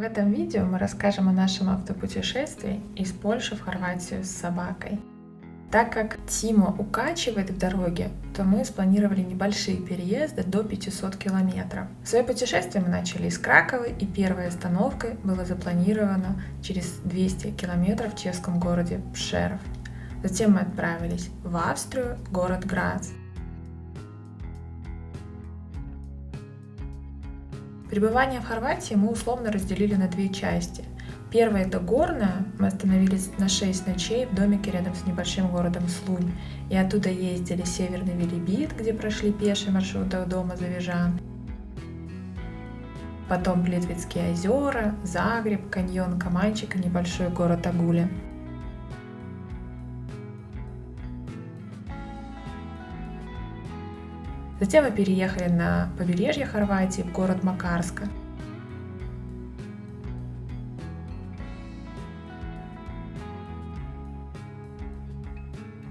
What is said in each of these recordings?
этом видео мы расскажем о нашем автопутешествии из Польши в Хорватию с собакой. Так как Тима укачивает в дороге, то мы спланировали небольшие переезды до 500 километров. Свое путешествие мы начали из Кракова, и первой остановкой было запланировано через 200 километров в чешском городе Пшеров. Затем мы отправились в Австрию, город Грац. Пребывание в Хорватии мы условно разделили на две части. Первая — это горная, мы остановились на 6 ночей в домике рядом с небольшим городом Слунь, и оттуда ездили Северный Велибит, где прошли пеший маршрут до дома Завижан. Потом Плитвицкие озера, Загреб, каньон Каманчика, небольшой город Агуля. Затем мы переехали на побережье Хорватии в город Макарска.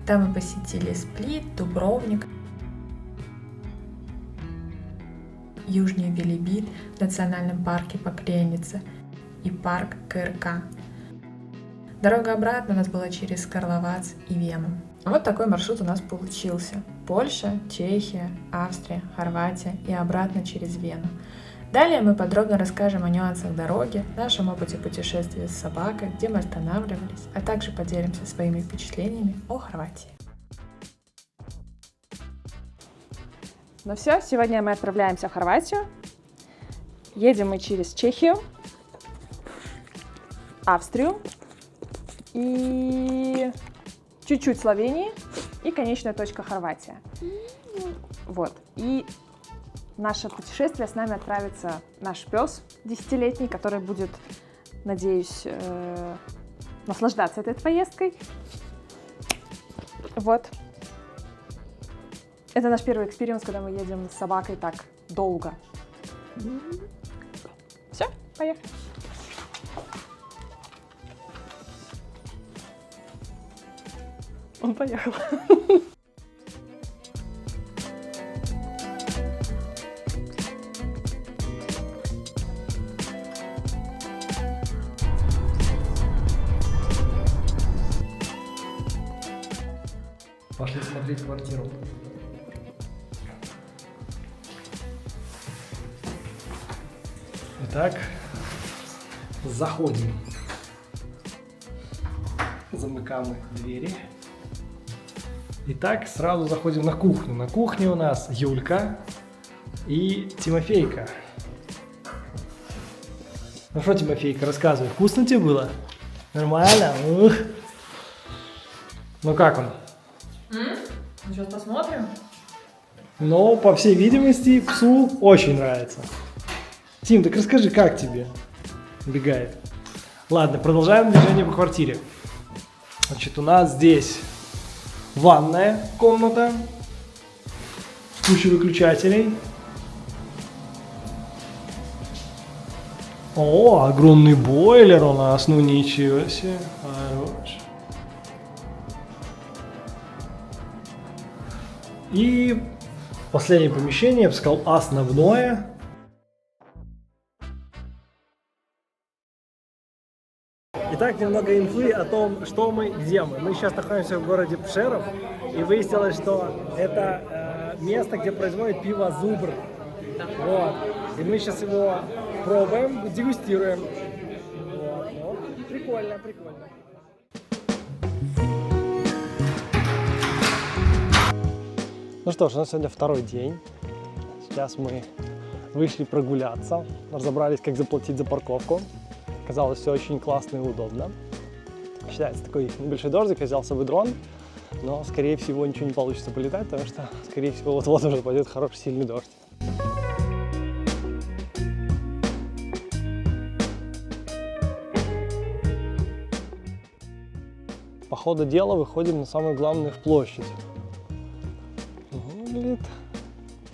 Там мы посетили Сплит, Дубровник, Южный Велибит в национальном парке Покленица и парк КРК. Дорога обратно у нас была через Карловац и Вену. Вот такой маршрут у нас получился. Польша, Чехия, Австрия, Хорватия и обратно через Вену. Далее мы подробно расскажем о нюансах дороги, нашем опыте путешествия с собакой, где мы останавливались, а также поделимся своими впечатлениями о Хорватии. Ну все, сегодня мы отправляемся в Хорватию. Едем мы через Чехию, Австрию и чуть-чуть Словении и конечная точка Хорватия. Вот. И наше путешествие с нами отправится наш пес 10-летний, который будет, надеюсь, наслаждаться этой поездкой. Вот. Это наш первый экспириенс, когда мы едем с собакой так долго. Все, поехали. Он поехал. Пошли смотреть квартиру. Итак, заходим. Замыкаем двери. Итак, сразу заходим на кухню. На кухне у нас Юлька и Тимофейка. Ну что, Тимофейка, рассказывай, вкусно тебе было? Нормально? Ух. Ну как он? Ну сейчас посмотрим. Но, по всей видимости, псу очень нравится. Тим, так расскажи, как тебе бегает? Ладно, продолжаем движение по квартире. Значит, у нас здесь ванная комната, куча выключателей. О, огромный бойлер у нас, ну ничего себе. Хорош. И последнее помещение, я бы сказал, основное. Итак, немного инфы о том, что мы, где мы. Мы сейчас находимся в городе Пшеров, и выяснилось, что это место, где производят пиво Зубр. Вот. И мы сейчас его пробуем, дегустируем. Вот. Ну, прикольно, прикольно. Ну что ж, у нас сегодня второй день. Сейчас мы вышли прогуляться, разобрались, как заплатить за парковку. Оказалось, все очень классно и удобно. Считается такой небольшой дождик, я взял с собой дрон, но, скорее всего, ничего не получится полетать, потому что, скорее всего, вот-вот уже пойдет хороший сильный дождь. По ходу дела выходим на самую главную площадь. Выглядит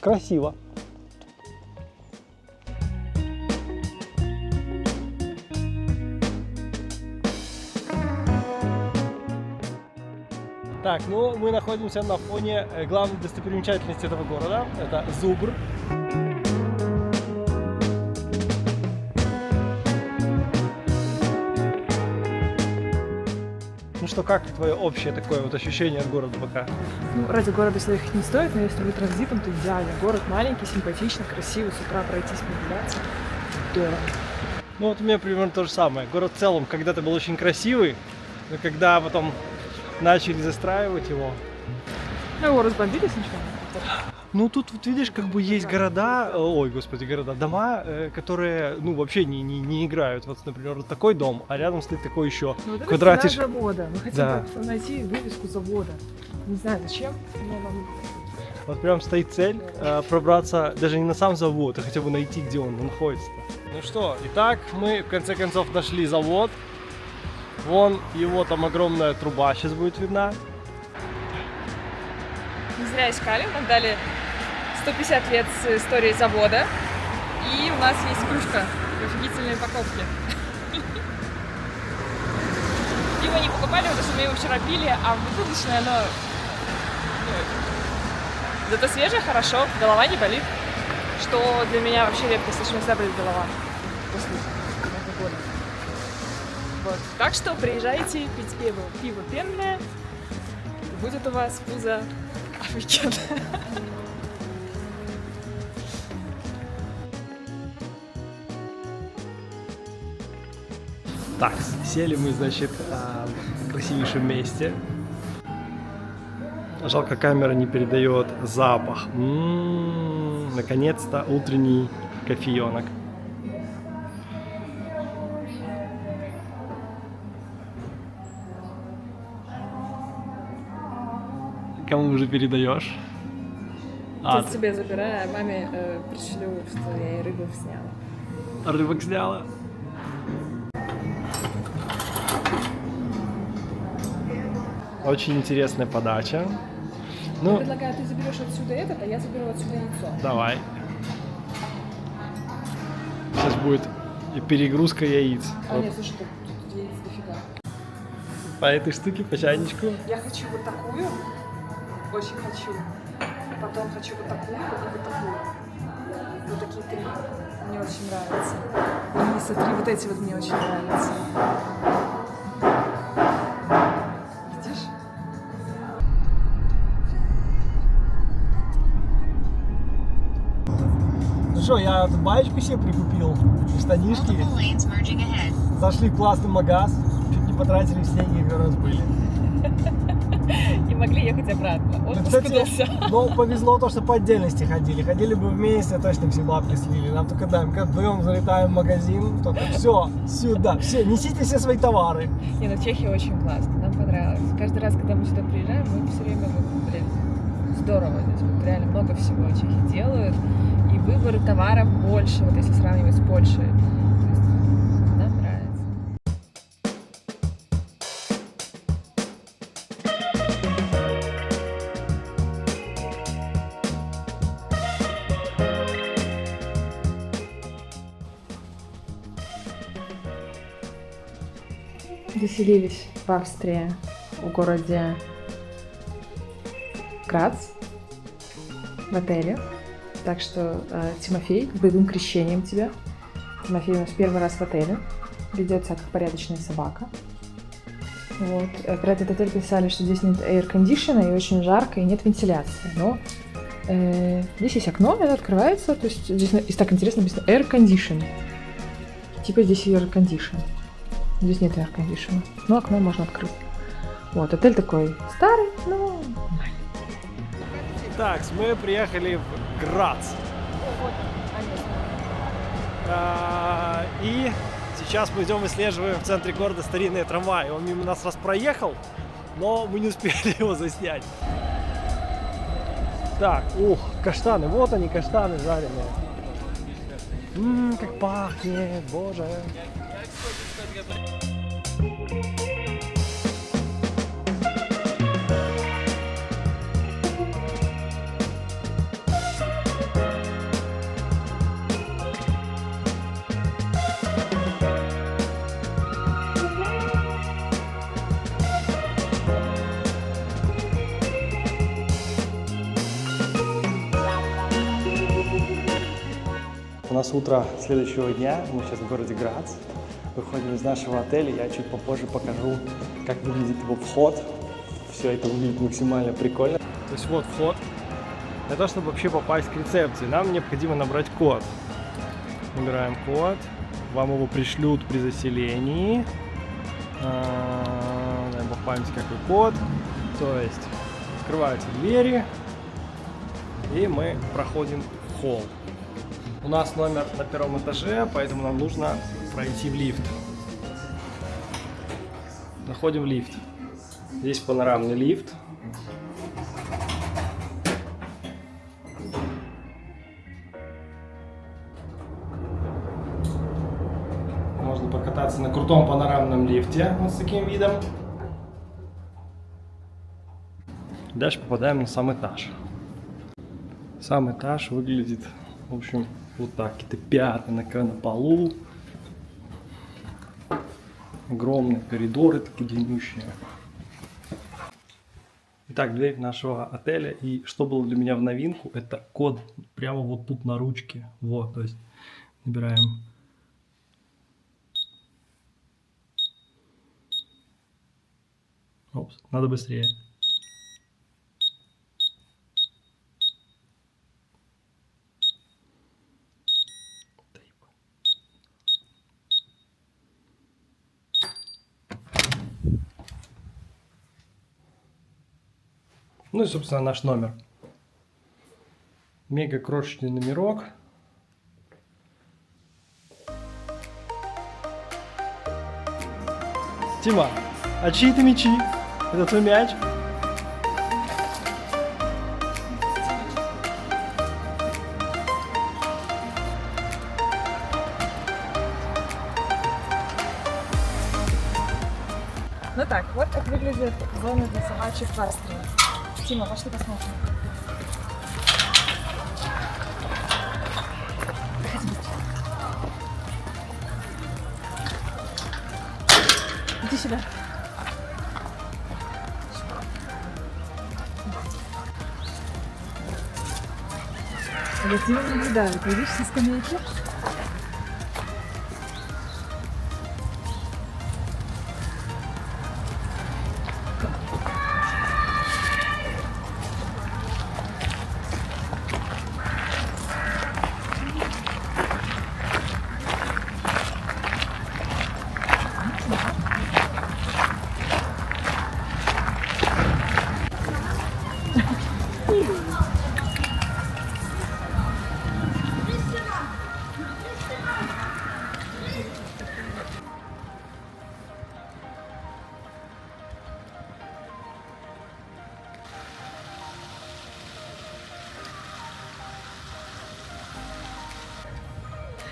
красиво. Так, ну мы находимся на фоне главной достопримечательности этого города. Это Зубр. что как твое общее такое вот ощущение от города пока? Ну, ради города сюда ехать не стоит, но если вы транзитом, то идеально. Город маленький, симпатичный, красивый, с утра пройтись, прогуляться. Здорово. Ну вот у меня примерно то же самое. Город в целом когда-то был очень красивый, но когда потом начали застраивать его. Ну, его разбомбили сначала. Ну тут вот видишь, как бы есть города, ой, господи, города, дома, которые, ну, вообще не играют. Вот, например, вот такой дом, а рядом стоит такой еще Ну, вот это квадратиш. стена завода. Мы хотим Да. как-то найти вывеску завода. Не знаю зачем, но нам... Вот прям стоит цель пробраться даже не на сам завод, а хотя бы найти, где он находится. Ну что, итак, мы в конце концов нашли завод. Вон его там огромная труба сейчас будет видна. Не зря искали, нам дали 150 лет с историей завода. И у нас есть кружка в офигительной упаковке. Пиво не покупали, потому что мы его вчера пили, а бутылочное оно... Зато свежее, хорошо, голова не болит. Что для меня вообще редкость, потому что всегда болит голова после Нового года. Вот. Так что приезжайте пить пиво. Пиво пенное. Будет у вас пузо офигенно. Так, сели мы, значит, в красивейшем месте. Жалко, камера не передает запах. Наконец-то утренний кофеёнок. Кому уже передаешь? Тут себе забираю, а маме пришлю, что я ей рыбу сняла. Рыбок сняла. Очень интересная подача. Ну, Предлагаю, ты заберешь отсюда этот, а я заберу отсюда яйцо. давай. Сейчас будет и перегрузка яиц. А Вот нет, слушай, тут яиц дофига. по этой штуке, по чайничку. Я хочу вот такую, очень хочу. Потом хочу вот такую и вот такую. Вот такие три мне очень нравятся. И смотри, вот эти вот мне очень нравятся. Видишь? Ну что, я эту баечку себе прикупил, штанишки. Зашли в классный магаз, чуть не потратили все деньги, которые у нас были. И могли ехать обратно. Ну, Отпуск кстати, удался. ну, повезло то, что по отдельности ходили. Ходили бы вместе, точно все бабки слили. Нам только даем, когда вдвоем залетаем в магазин, только все, сюда, все, несите все свои товары. Не, ну Чехия очень классно, нам понравилось. Каждый раз, когда мы сюда приезжаем, мы все время, вот, блин, здорово здесь. Вот реально много всего чехи делают. И выбор товаров больше, вот если сравнивать с Польшей. То есть нам нравится. Заселились в Австрии, в городе Грац, в отеле. Так что, Тимофей, с боевым крещением тебя. Тимофей у нас первый раз в отеле. Ведет себя как порядочная собака. Вот. Про этот отель писали, что здесь нет air-кондишена и очень жарко, и нет вентиляции. Но здесь есть окно, это открывается. То есть здесь и так интересно написано air-condition. Типа здесь air-condition. Здесь нет air-condition. Но окно можно открыть. Вот, отель такой старый, но нормальный. Так, мы приехали в Грац. И сейчас мы идем исследуем в центре города старинные трамваи. Он мимо нас раз проехал, но мы не успели его заснять. Так, ух, каштаны, вот они, каштаны жареные. Как пахнет, боже. У нас утро следующего дня, мы сейчас в городе Грац. выходим из нашего отеля. Я чуть попозже покажу, как выглядит его вход. Все это выглядит максимально прикольно. То есть вот вход. Для того, чтобы вообще попасть к рецепции, нам необходимо набрать код. Набираем код. Вам его пришлют при заселении. Дай бог памяти, какой код. То есть открываются двери. И мы проходим в холл. У нас номер на первом этаже, поэтому нам нужно пройти в лифт. Находим лифт. Здесь панорамный лифт. Можно покататься на крутом панорамном лифте вот с таким видом. Дальше попадаем на сам этаж. Сам этаж выглядит, в общем, вот так. Какие-то пятна на полу. Огромные коридоры, такие длиннющие. Итак, дверь нашего отеля. И что было для меня в новинку, это код прямо вот тут на ручке. Вот, то есть набираем. Опс, надо быстрее. Ну и, собственно, наш номер. Мега крошечный номерок. Тима, а чьи это мячи? Это твой мяч? Ну так, вот как выглядит зона для собачьих в Австрии. Тима, пошли посмотрим. Иди сюда. Я тебя наблюдаю. Ты видишь со скамейки?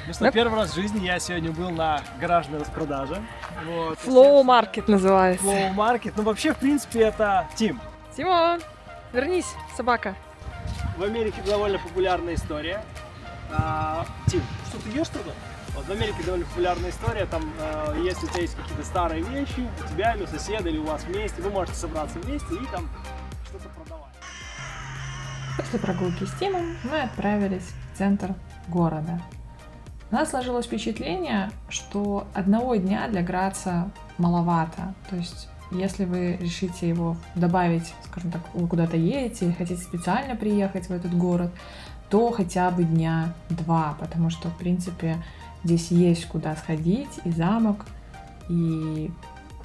Ну что, первый раз в жизни я сегодня был на гаражной распродаже. Вот. Flow Market называется. Flow Market. Ну вообще, в принципе, это Тим. Тимон, вернись, собака. В Америке довольно популярная история. Тим, что ты ешь что-то? Вот в Америке довольно популярная история. Там, если у тебя есть какие-то старые вещи, у тебя или у соседа, или у вас вместе, вы можете собраться вместе и там что-то продавать. После прогулки с Тимом мы отправились в центр города. У нас сложилось впечатление, что одного дня для Граца маловато. То есть, если вы решите его добавить, скажем так, вы куда-то едете, хотите специально приехать в этот город, то хотя бы дня 2, потому что, в принципе, здесь есть куда сходить, и замок, и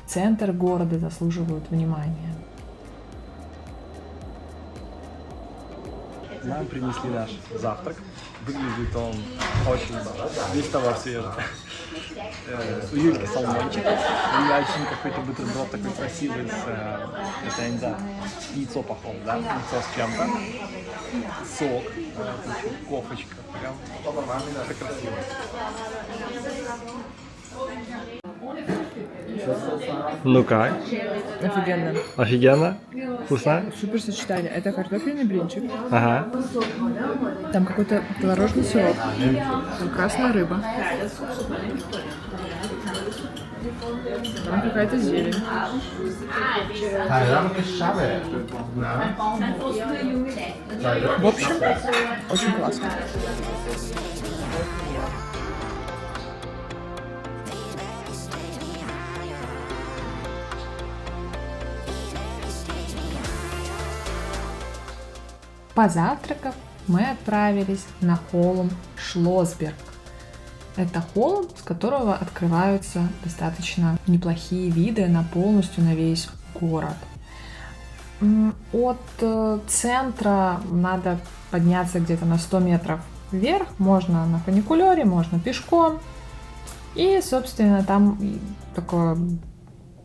центр города заслуживают внимания. Нам принесли наш завтрак. Выглядит он очень весь товар свежий. У Юльки салмончик. У Ящин какой-то бутерброд такой красивый с, это, я не знаю, яйцо похоже, да? Яйцо с чем-то. Сок, кофочка. Прям это красиво. Ну как? Офигенно. Офигенно? Вкусно? Супер сочетание. Это картофельный блинчик. Ага. Там какой-то творожный сироп. Там красная рыба. Там какая-то зелень. В общем, очень классно. Позавтракав, мы отправились на холм Шлосберг. Это холм, с которого открываются достаточно неплохие виды полностью на весь город. От центра надо подняться где-то на 100 метров вверх, можно на фуникулере, можно пешком. И, собственно, там такое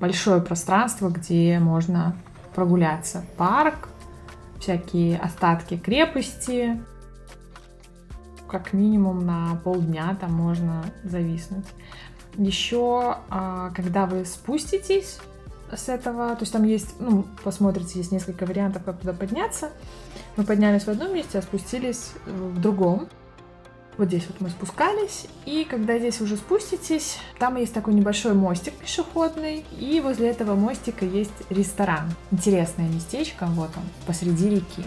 большое пространство, где можно прогуляться. Парк, всякие остатки крепости. Как минимум на полдня там можно зависнуть. Еще, когда вы спуститесь с этого, то есть там есть, посмотрите, есть несколько вариантов, как туда подняться. Мы поднялись в одном месте, а спустились в другом. Вот здесь вот мы спускались, и когда здесь уже спуститесь, там есть такой небольшой мостик пешеходный, и возле этого мостика есть ресторан. Интересное местечко, вот он, посреди реки.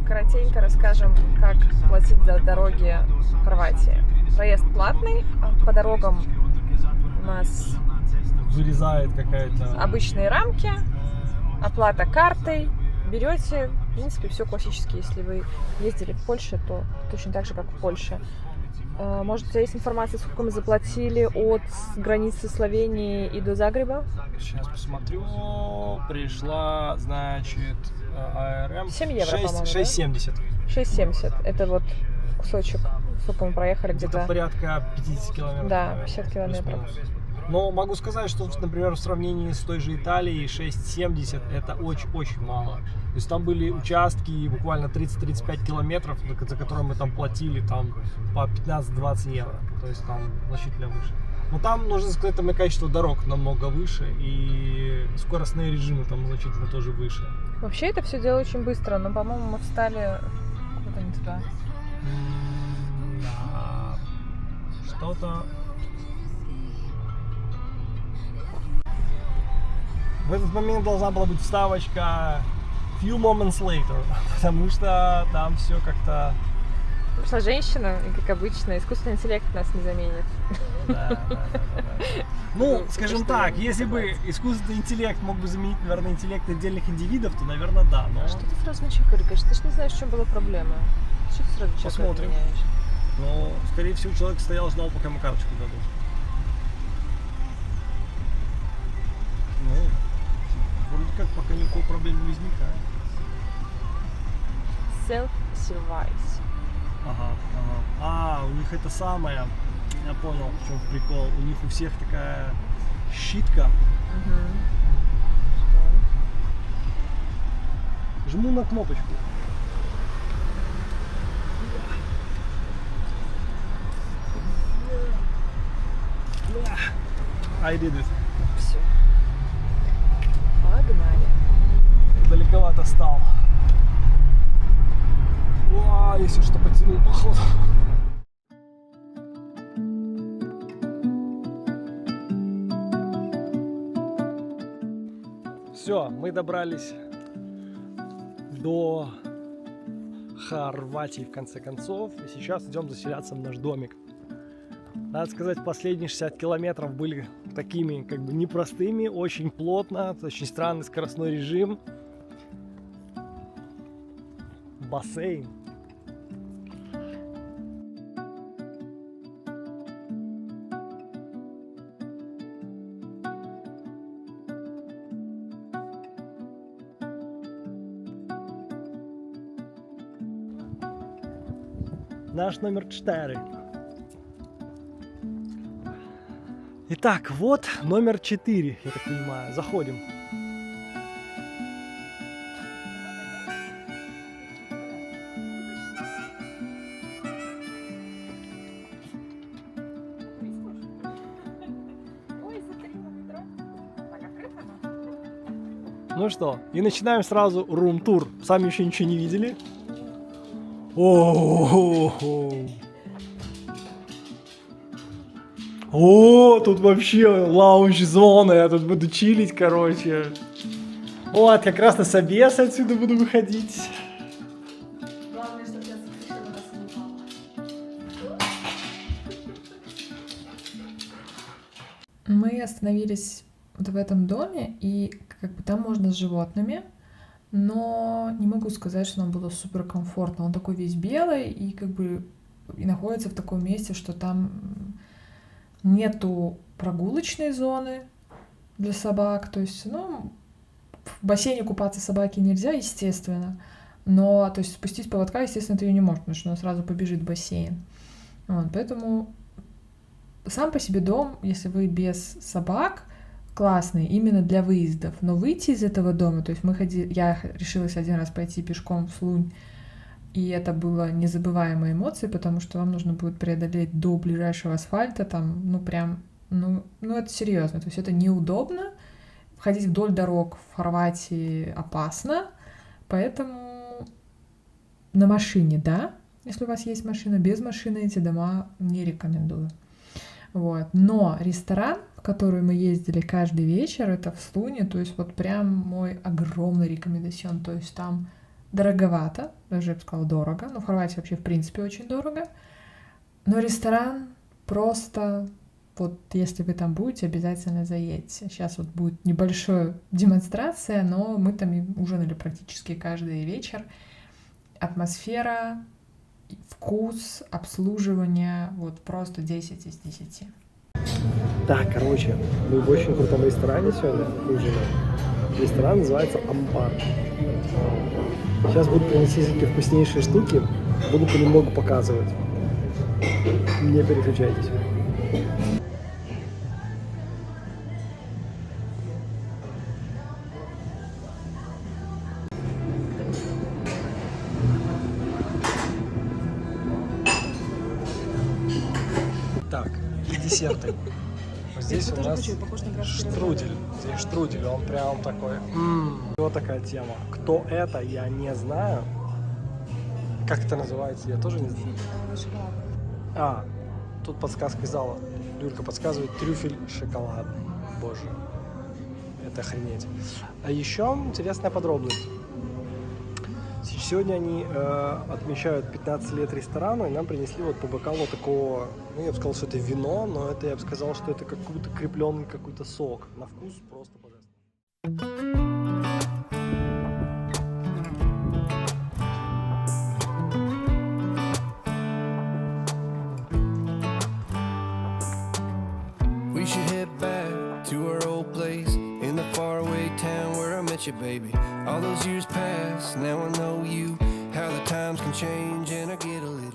Коротенько расскажем, как платить за дороги в Хорватии. Проезд платный, по дорогам у нас Вырезает какая-то... обычные рамки, оплата картой. Берете, в принципе, все классически. Если вы ездили в Польшу, то точно так же, как в Польше. Может, у тебя есть информация, сколько мы заплатили от границы Словении и до Загреба? Сейчас посмотрю. Пришла, значит, АРМ. 7 евро, по-моему, 6,70. Да? 6,70. Это вот кусочек. Сколько мы проехали где-то? Это порядка 50 километров. Да, 50 километров. Но могу сказать, что, например, в сравнении с той же Италией 6,70 это очень-очень мало. То есть там были участки буквально 30-35 километров, за которые мы там платили там, по 15-20 евро. То есть там значительно выше. Но там, нужно сказать, там и качество дорог намного выше, и скоростные режимы там значительно тоже выше. Вообще это все дело очень быстро, но, по-моему, мы встали куда-то не туда. Да. Что-то... В этот момент должна была быть вставочка few moments later, потому что там все как-то... Пришла женщина, и, как обычно, искусственный интеллект нас не заменит. Да. Ну, скажем так, если бы искусственный интеллект мог бы заменить, наверное, интеллект отдельных индивидов, то, наверное, да. Но... Что ты сразу на человека говоришь? Ты же не знаешь, в чем была проблема. Что ты сразу человека Посмотрим. меняешь? Но, скорее всего, человек стоял, ждал, пока ему карточку дадут. Ну, вроде как пока никакой проблем не возникает. Self-service. Ага. У них это самое. Я понял, в чем прикол. У них у всех такая щитка. Жму на кнопочку. I did it. Все. Погнали. Далековато стал. Уа, если что, потянул походу. Все, мы добрались до Хорватии в конце концов. И сейчас идем заселяться в наш домик. Надо сказать, последние 60 километров были такими как бы непростыми, очень плотно, очень странный скоростной режим. Бассейн. Наш номер 4. Итак, вот номер 4, я так понимаю. Заходим. Ну что, и начинаем сразу рум-тур. Сами еще ничего не видели. О, тут вообще лаунж-зона, я тут буду чилить, короче. Вот, как раз на собес отсюда буду выходить. Мы остановились вот в этом доме, и как бы там можно с животными, но не могу сказать, что нам было супер комфортно. Он такой весь белый и как бы и находится в таком месте, что там нету прогулочной зоны для собак. То есть, ну, в бассейне купаться собаке нельзя, естественно. Но, то есть, спустить поводка, естественно, ты ее не можешь, потому что она сразу побежит в бассейн. Вот, поэтому сам по себе дом, если вы без собак, классный именно для выездов. Но выйти из этого дома, то есть я решилась один раз пойти пешком в Слунь, и это было незабываемые эмоции, потому что вам нужно будет преодолеть до ближайшего асфальта, там, ну прям, ну это серьезно, то есть это неудобно. Ходить вдоль дорог в Хорватии опасно, поэтому на машине, да, если у вас есть машина, без машины эти дома не рекомендую. Вот. Но ресторан, в который мы ездили каждый вечер, это в Слуне, то есть вот прям мой огромный рекомендацион, то есть там дороговато, даже я бы сказала дорого, но в Хорватии вообще в принципе очень дорого, но ресторан просто, вот если вы там будете, обязательно заедьте. Сейчас вот будет небольшая демонстрация, но мы там ужинали практически каждый вечер. Атмосфера, вкус, обслуживание, вот просто 10 из 10. Так, короче, мы в очень крутом ресторане сегодня ужинаем. Ресторан называется «Амбар». Сейчас будут принести всякие вкуснейшие штуки, буду понемногу показывать. Не переключайтесь. Так, и десерты. Вот здесь у нас штрудель. Здесь штрудель, он прям такой. Вот такая тема. Кто это, я не знаю. Как это называется, я тоже не знаю. Тут подсказка из зала. Люлька подсказывает трюфель шоколад. Боже, это охренеть. А еще интересная подробность. Сегодня они отмечают 15 лет ресторану, и нам принесли вот по бокалу такого, ну я бы сказал, что это вино, но это я бы сказал, что это какой-то крепленный какой-то сок. На вкус просто божественно. We should head back to our old place in the faraway town where I met you, baby. All those years pass, now I know you, how the times can change and I get a little